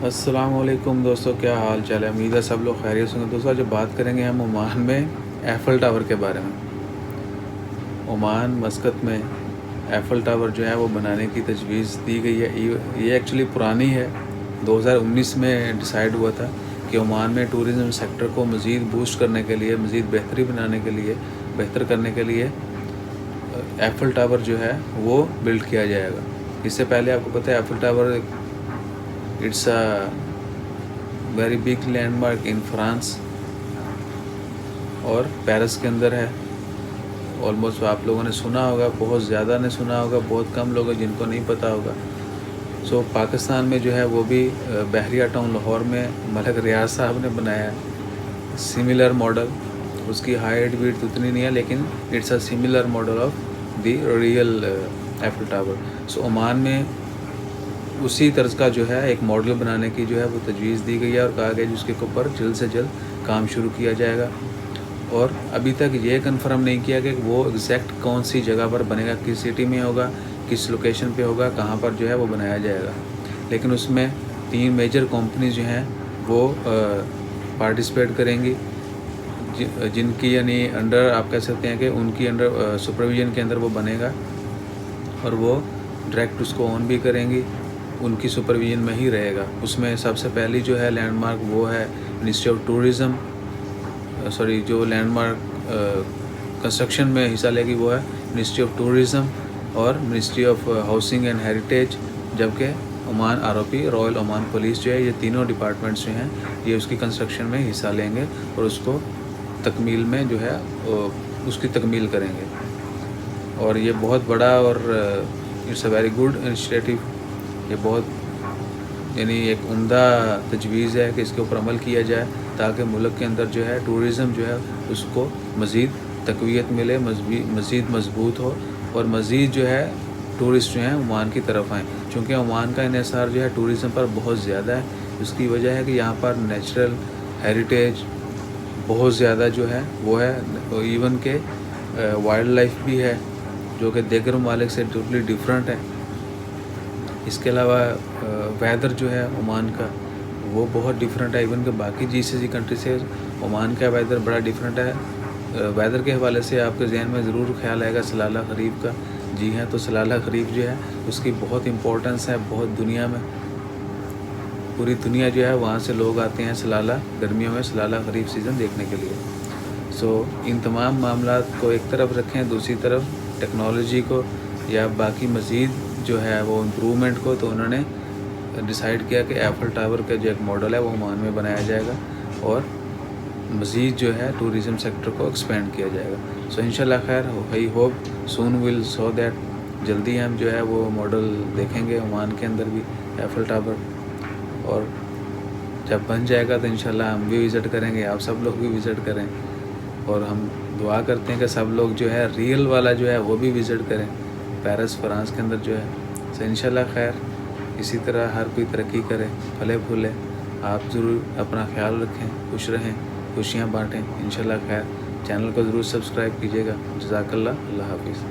السلام علیکم دوستوں، کیا حال چال ہے؟ امید ہے سب لوگ خیریت سے ہوں گے۔ دوستوں آج بات کریں گے ہم عمان میں ایفل ٹاور کے بارے میں۔ عمان مسقط میں ایفل ٹاور جو ہے وہ بنانے کی تجویز دی گئی ہے۔ یہ ایکچولی پرانی ہے، 2019 میں ڈیسائیڈ ہوا تھا کہ عمان میں ٹورزم سیکٹر کو مزید بوسٹ کرنے کے لیے، مزید بہتری بنانے کے لیے، بہتر کرنے کے لیے ایفل ٹاور جو ہے وہ بلڈ کیا جائے گا۔ اس سے پہلے آپ کو پتہ ہے Eiffel Tower it's a very big landmark in France اور پیرس کے اندر ہے۔ آلموسٹ آپ لوگوں نے سنا ہوگا، بہت زیادہ نے سنا ہوگا، بہت کم لوگ ہیں جن کو نہیں پتہ ہوگا۔ پاکستان میں جو ہے وہ بھی بحریہ ٹاؤن لاہور میں ملک ریاض صاحب نے بنایا ہے سملر ماڈل۔ اس کی ہائٹ ویڈتھ اتنی نہیں ہے لیکن it's a similar model of the real Eiffel Tower. Oman میں اسی طرز کا جو ہے ایک ماڈل بنانے کی جو ہے وہ تجویز دی گئی ہے اور کہا گیا جس کے اوپر جلد سے جلد کام شروع کیا جائے گا۔ اور ابھی تک یہ کنفرم نہیں کیا کہ وہ ایگزیکٹ کون سی جگہ پر بنے گا، کس سٹی میں ہوگا، کس لوکیشن پہ ہوگا، کہاں پر جو ہے وہ بنایا جائے گا۔ لیکن اس میں 3 میجر کمپنیز جو ہیں وہ پارٹیسپیٹ کریں گی، جن کی یعنی انڈر آپ کہہ سکتے ہیں کہ ان کی انڈر سپرویژن کے اندر وہ بنے گا اور وہ ڈائریکٹ اس کو اون بھی کریں گی، ان کی سپرویژن میں ہی رہے گا۔ اس میں سب سے پہلی جو ہے لینڈ مارک وہ ہے منسٹری آف ٹورزم، جو لینڈ مارک کنسٹرکشن میں حصہ لے گی وہ ہے منسٹری آف ٹورزم اور ministry of housing and heritage, جبکہ Oman ROP royal Oman police جو ہے، یہ تینوں ڈپارٹمنٹس جو ہیں یہ اس کی کنسٹرکشن میں حصہ لیں گے اور اس کو تکمیل میں جو ہے اس کی تکمیل کریں گے۔ اور یہ بہت بڑا اور it's a very good initiative, یہ بہت یعنی ایک عمدہ تجویز ہے کہ اس کے اوپر عمل کیا جائے تاکہ ملک کے اندر جو ہے ٹورزم جو ہے اس کو مزید تقویت ملے، مزید مضبوط ہو اور مزید جو ہے ٹورسٹ جو ہیں عمان کی طرف آئیں، چونکہ عمان کا انحصار جو ہے ٹورزم پر بہت زیادہ ہے۔ اس کی وجہ ہے کہ یہاں پر نیچرل ہیریٹیج بہت زیادہ جو ہے وہ ہے، ایون کہ وائلڈ لائف بھی ہے جو کہ دیگر ممالک سے ٹوٹلی ڈیفرنٹ ہے۔ اس کے علاوہ ویدر جو ہے عمان کا وہ بہت ڈیفرنٹ ہے، ایون کہ باقی GCC کنٹری سے عمان کا ویدر بڑا ڈیفرنٹ ہے۔ ویدر کے حوالے سے آپ کے ذہن میں ضرور خیال آئے گا سلالہ خریف کا۔ جی ہاں، تو سلالہ خریف جو ہے اس کی بہت امپورٹنس ہے، بہت دنیا میں، پوری دنیا جو ہے وہاں سے لوگ آتے ہیں سلالہ گرمیوں میں سلالہ خریف سیزن دیکھنے کے لیے۔ ان تمام معاملات کو ایک طرف رکھیں، دوسری طرف ٹیکنالوجی کو یا باقی مزید جو ہے وہ امپرومنٹ کو، تو انہوں نے ڈیسائیڈ کیا کہ ایفل ٹاور کا جو ایک ماڈل ہے وہ عمان میں بنایا جائے گا اور مزید جو ہے ٹورزم سیکٹر کو ایکسپینڈ کیا جائے گا۔ انشاءاللہ خیر، I hope soan will so that, جلدی ہم جو ہے وہ ماڈل دیکھیں گے عمان کے اندر بھی ایفل ٹاور، اور جب بن جائے گا تو انشاءاللہ ہم بھی وزٹ کریں گے، آپ سب لوگ بھی وزٹ کریں، اور ہم دعا کرتے ہیں کہ سب لوگ جو ہے ریئل والا جو ہے وہ بھی وزٹ کریں، پیرس فرانس کے اندر جو ہے۔ انشاءاللہ خیر، اسی طرح ہر کوئی ترقی کرے، پھلے پھولے۔ آپ ضرور اپنا خیال رکھیں، خوش رہیں، خوشیاں بانٹیں، انشاءاللہ خیر۔ چینل کو ضرور سبسکرائب کیجیے گا۔ جزاک اللہ، اللہ حافظ۔